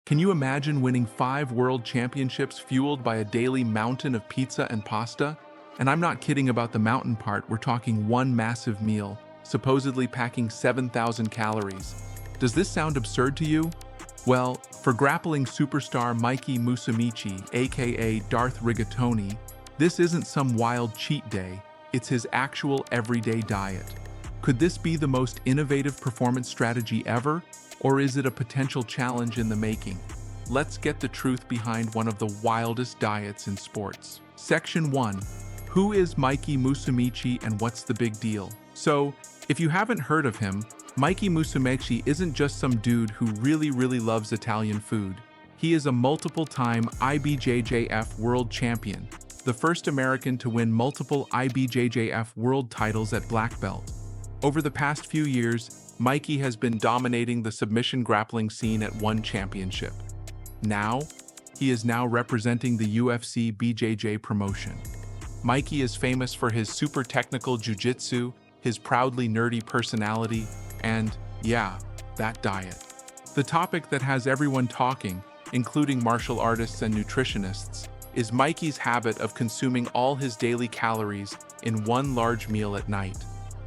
Can you imagine winning 5 world championships fueled by a daily mountain of pizza and pasta? And I'm not kidding about the mountain part, we're talking one massive meal, supposedly packing 7,000 calories. Does this sound absurd to you? Well, for grappling superstar Mikey Musumeci, aka Darth Rigatoni, this isn't some wild cheat day, it's his actual everyday diet. Could this be the most innovative performance strategy ever, or is it a potential challenge in the making? Let's get the truth behind one of the wildest diets in sports. Section 1. Who is Mikey Musumeci and what's the big deal? So, if you haven't heard of him, Mikey Musumeci isn't just some dude who really loves Italian food. He is a multiple-time IBJJF world champion, the first American to win multiple IBJJF world titles at black belt. Over the past few years, Mikey has been dominating the submission grappling scene at one championship. He is now representing the UFC BJJ promotion. Mikey is famous for his super technical jiu-jitsu, his proudly nerdy personality, and, yeah, that diet. The topic that has everyone talking, including martial artists and nutritionists, is Mikey's habit of consuming all his daily calories in one large meal at night.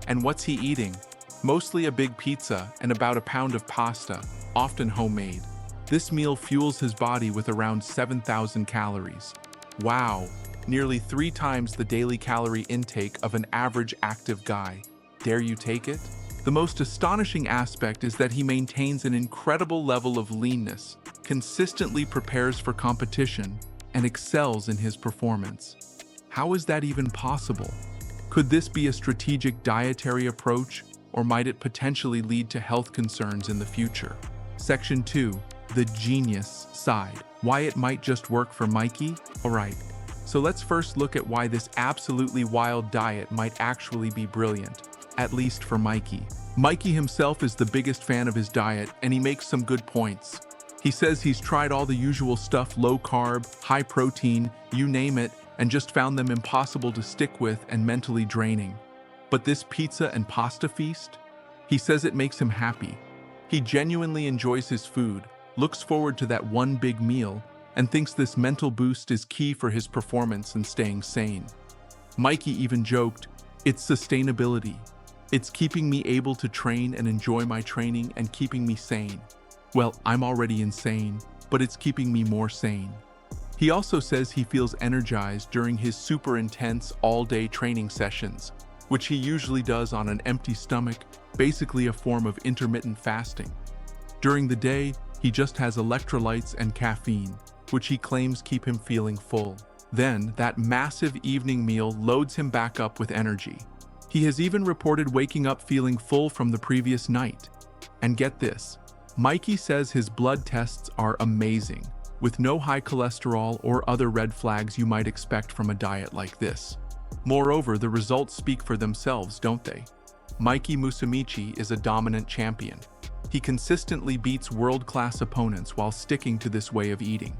And what's he eating? Mostly a big pizza and about a pound of pasta, often homemade. This meal fuels his body with around 7,000 calories. Wow, nearly 3 times the daily calorie intake of an average active guy. Dare you take it? The most astonishing aspect is that he maintains an incredible level of leanness, consistently prepares for competition, and excels in his performance. How is that even possible? Could this be a strategic dietary approach, or might it potentially lead to health concerns in the future? Section 2. The genius side. Why it might just work for Mikey? Alright, so let's first look at why this absolutely wild diet might actually be brilliant, at least for Mikey. Mikey himself is the biggest fan of his diet, and he makes some good points. He says he's tried all the usual stuff, low carb, high protein, you name it, and just found them impossible to stick with and mentally draining. But this pizza and pasta feast? He says it makes him happy. He genuinely enjoys his food, looks forward to that one big meal, and thinks this mental boost is key for his performance and staying sane. Mikey even joked, "It's sustainability. It's keeping me able to train and enjoy my training and keeping me sane. Well, I'm already insane, but it's keeping me more sane." He also says he feels energized during his super intense all-day training sessions, which he usually does on an empty stomach, basically a form of intermittent fasting. During the day, he just has electrolytes and caffeine, which he claims keep him feeling full. Then, that massive evening meal loads him back up with energy. He has even reported waking up feeling full from the previous night. And get this, Mikey says his blood tests are amazing, with no high cholesterol or other red flags you might expect from a diet like this. Moreover, the results speak for themselves, don't they? Mikey Musumeci is a dominant champion. He consistently beats world-class opponents while sticking to this way of eating.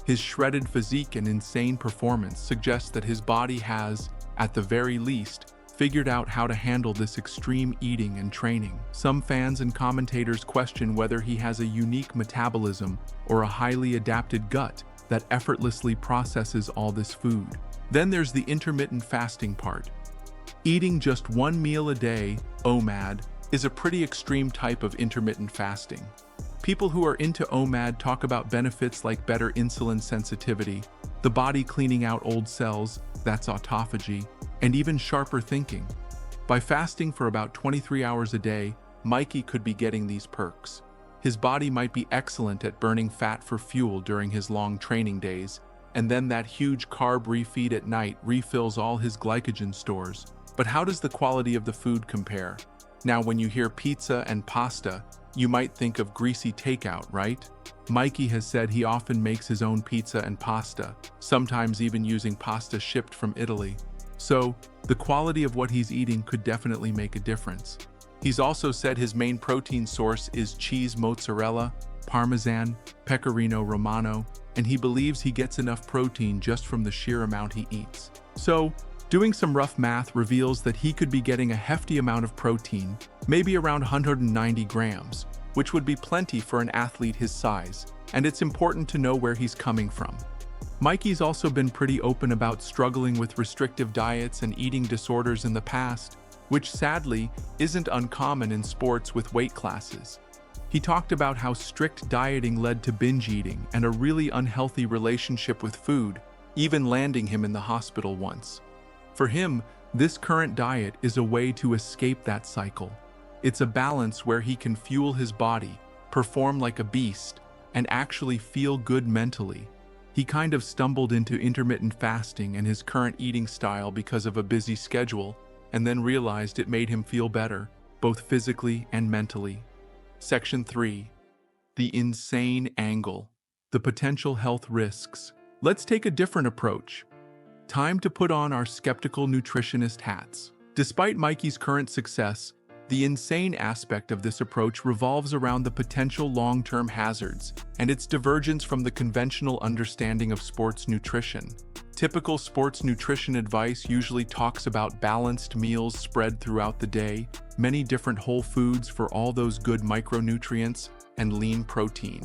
His shredded physique and insane performance suggest that his body has, at the very least, figured out how to handle this extreme eating and training. Some fans and commentators question whether he has a unique metabolism or a highly adapted gut that effortlessly processes all this food. Then there's the intermittent fasting part. Eating just one meal a day, OMAD, is a pretty extreme type of intermittent fasting. People who are into OMAD talk about benefits like better insulin sensitivity, the body cleaning out old cells, that's autophagy, and even sharper thinking. By fasting for about 23 hours a day, Mikey could be getting these perks. His body might be excellent at burning fat for fuel during his long training days, and then that huge carb refeed at night refills all his glycogen stores. But how does the quality of the food compare? Now, when you hear pizza and pasta, you might think of greasy takeout, right? Mikey has said he often makes his own pizza and pasta, sometimes even using pasta shipped from Italy. So, the quality of what he's eating could definitely make a difference. He's also said his main protein source is cheese mozzarella, parmesan, pecorino romano, and he believes he gets enough protein just from the sheer amount he eats. So, doing some rough math reveals that he could be getting a hefty amount of protein, maybe around 190 grams, which would be plenty for an athlete his size. and it's important to know where he's coming from. Mikey's also been pretty open about struggling with restrictive diets and eating disorders in the past, which sadly isn't uncommon in sports with weight classes. He talked about how strict dieting led to binge eating and a really unhealthy relationship with food, even landing him in the hospital once. For him, this current diet is a way to escape that cycle. It's a balance where he can fuel his body, perform like a beast, and actually feel good mentally. He kind of stumbled into intermittent fasting and his current eating style because of a busy schedule, and then realized it made him feel better, both physically and mentally. Section 3. The insane angle. The potential health risks. Let's take a different approach. Time to put on our skeptical nutritionist hats. Despite Mikey's current success, the insane aspect of this approach revolves around the potential long-term hazards and its divergence from the conventional understanding of sports nutrition. Typical sports nutrition advice usually talks about balanced meals spread throughout the day, many different whole foods for all those good micronutrients, and lean protein.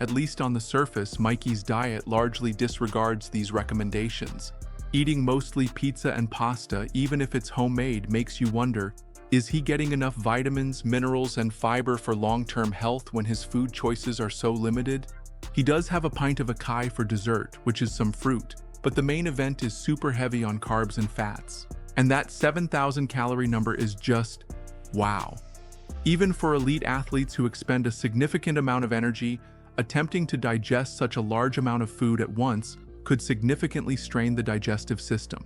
At least on the surface, Mikey's diet largely disregards these recommendations. Eating mostly pizza and pasta, even if it's homemade, makes you wonder, is he getting enough vitamins, minerals, and fiber for long-term health when his food choices are so limited? He does have a pint of acai for dessert, which is some fruit, but the main event is super heavy on carbs and fats. And that 7,000 calorie number is just wow. Even for elite athletes who expend a significant amount of energy, attempting to digest such a large amount of food at once could significantly strain the digestive system.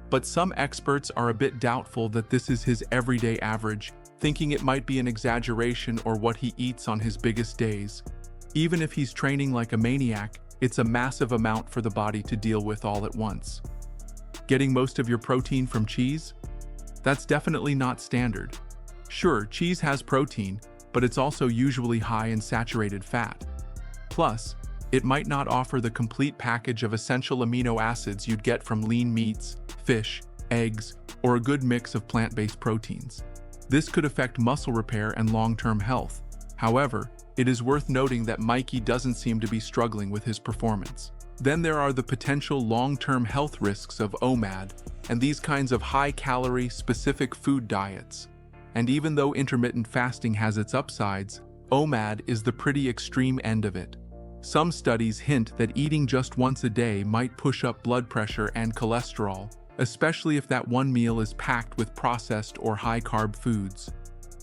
But some experts are a bit doubtful that this is his everyday average, thinking it might be an exaggeration or what he eats on his biggest days. Even if he's training like a maniac, it's a massive amount for the body to deal with all at once. Getting most of your protein from cheese? That's definitely not standard. Sure, cheese has protein, but it's also usually high in saturated fat. Plus, it might not offer the complete package of essential amino acids you'd get from lean meats, fish, eggs, or a good mix of plant-based proteins. This could affect muscle repair and long-term health. However, it is worth noting that Mikey doesn't seem to be struggling with his performance. Then there are the potential long-term health risks of OMAD and these kinds of high-calorie, specific food diets. And even though intermittent fasting has its upsides, OMAD is the pretty extreme end of it. Some studies hint that eating just once a day might push up blood pressure and cholesterol, especially if that one meal is packed with processed or high-carb foods.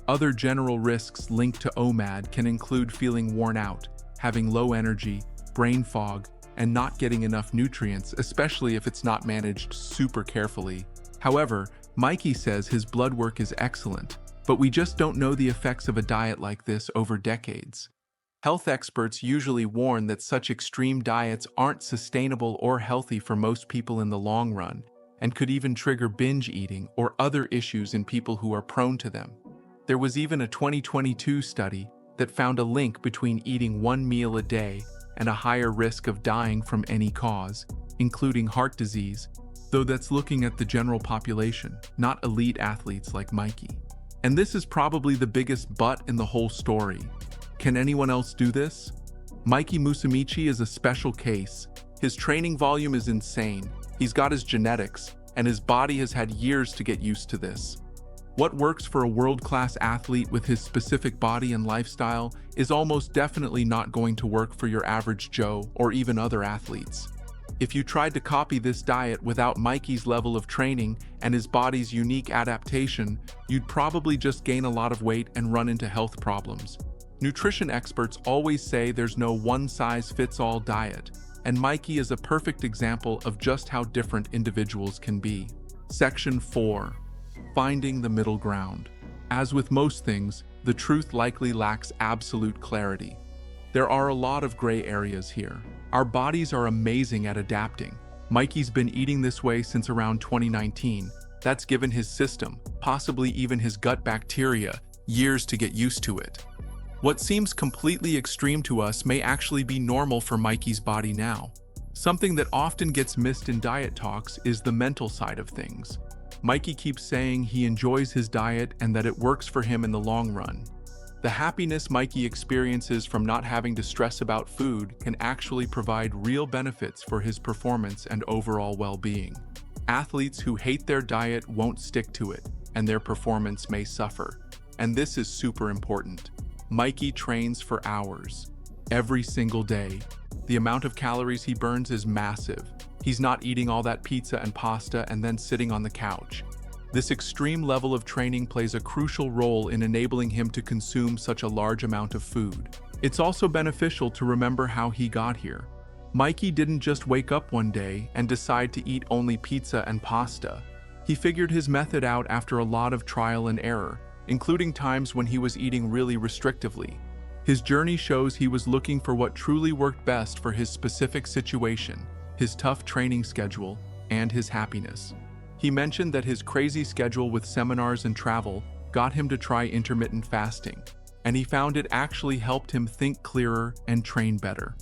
Other general risks linked to OMAD can include feeling worn out, having low energy, brain fog, and not getting enough nutrients, especially if it's not managed super carefully. However, Mikey says his blood work is excellent, but we just don't know the effects of a diet like this over decades. Health experts usually warn that such extreme diets aren't sustainable or healthy for most people in the long run, and could even trigger binge eating or other issues in people who are prone to them. There was even a 2022 study that found a link between eating one meal a day and a higher risk of dying from any cause, including heart disease, though that's looking at the general population, not elite athletes like Mikey. And this is probably the biggest but in the whole story. Can anyone else do this? Mikey Musumeci is a special case. His training volume is insane. He's got his genetics, and his body has had years to get used to this. What works for a world-class athlete with his specific body and lifestyle is almost definitely not going to work for your average Joe or even other athletes. If you tried to copy this diet without Mikey's level of training and his body's unique adaptation, you'd probably just gain a lot of weight and run into health problems. Nutrition experts always say there's no one-size-fits-all diet, and Mikey is a perfect example of just how different individuals can be. Section 4. Finding the middle ground. As with most things, the truth likely lacks absolute clarity. There are a lot of gray areas here. Our bodies are amazing at adapting. Mikey's been eating this way since around 2019. That's given his system, possibly even his gut bacteria, years to get used to it. What seems completely extreme to us may actually be normal for Mikey's body now. Something that often gets missed in diet talks is the mental side of things. Mikey keeps saying he enjoys his diet and that it works for him in the long run. The happiness Mikey experiences from not having to stress about food can actually provide real benefits for his performance and overall well-being. Athletes who hate their diet won't stick to it, and their performance may suffer. And this is super important. Mikey trains for hours, every single day. The amount of calories he burns is massive. He's not eating all that pizza and pasta and then sitting on the couch. This extreme level of training plays a crucial role in enabling him to consume such a large amount of food. It's also beneficial to remember how he got here. Mikey didn't just wake up one day and decide to eat only pizza and pasta. He figured his method out after a lot of trial and error, including times when he was eating really restrictively. His journey shows he was looking for what truly worked best for his specific situation, his tough training schedule, and his happiness. He mentioned that his crazy schedule with seminars and travel got him to try intermittent fasting, and he found it actually helped him think clearer and train better.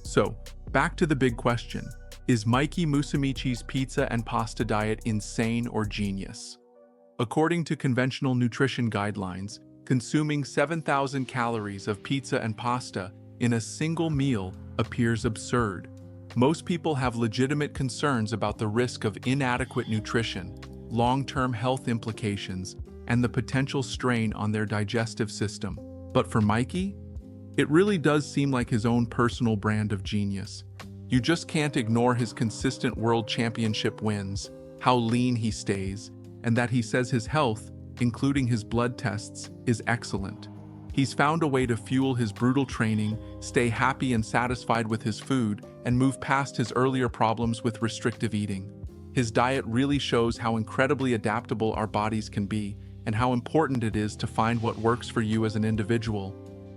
So, back to the big question. Is Mikey Musumeci's pizza and pasta diet insane or genius? According to conventional nutrition guidelines, consuming 7,000 calories of pizza and pasta in a single meal appears absurd. Most people have legitimate concerns about the risk of inadequate nutrition, long-term health implications, and the potential strain on their digestive system. But for Mikey, it really does seem like his own personal brand of genius. You just can't ignore his consistent world championship wins, how lean he stays, and that he says his health, including his blood tests, is excellent. He's found a way to fuel his brutal training, stay happy and satisfied with his food, and move past his earlier problems with restrictive eating. His diet really shows how incredibly adaptable our bodies can be, and how important it is to find what works for you as an individual.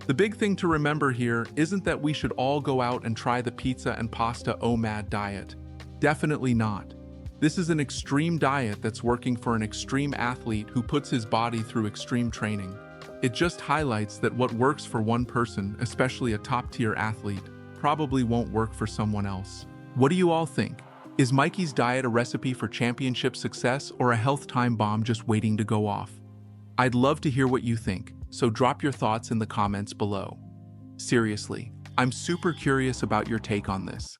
The big thing to remember here isn't that we should all go out and try the pizza and pasta OMAD diet. Definitely not. This is an extreme diet that's working for an extreme athlete who puts his body through extreme training. It just highlights that what works for one person, especially a top-tier athlete, probably won't work for someone else. What do you all think? Is Mikey's diet a recipe for championship success or a health time bomb just waiting to go off? I'd love to hear what you think, so drop your thoughts in the comments below. Seriously, I'm super curious about your take on this.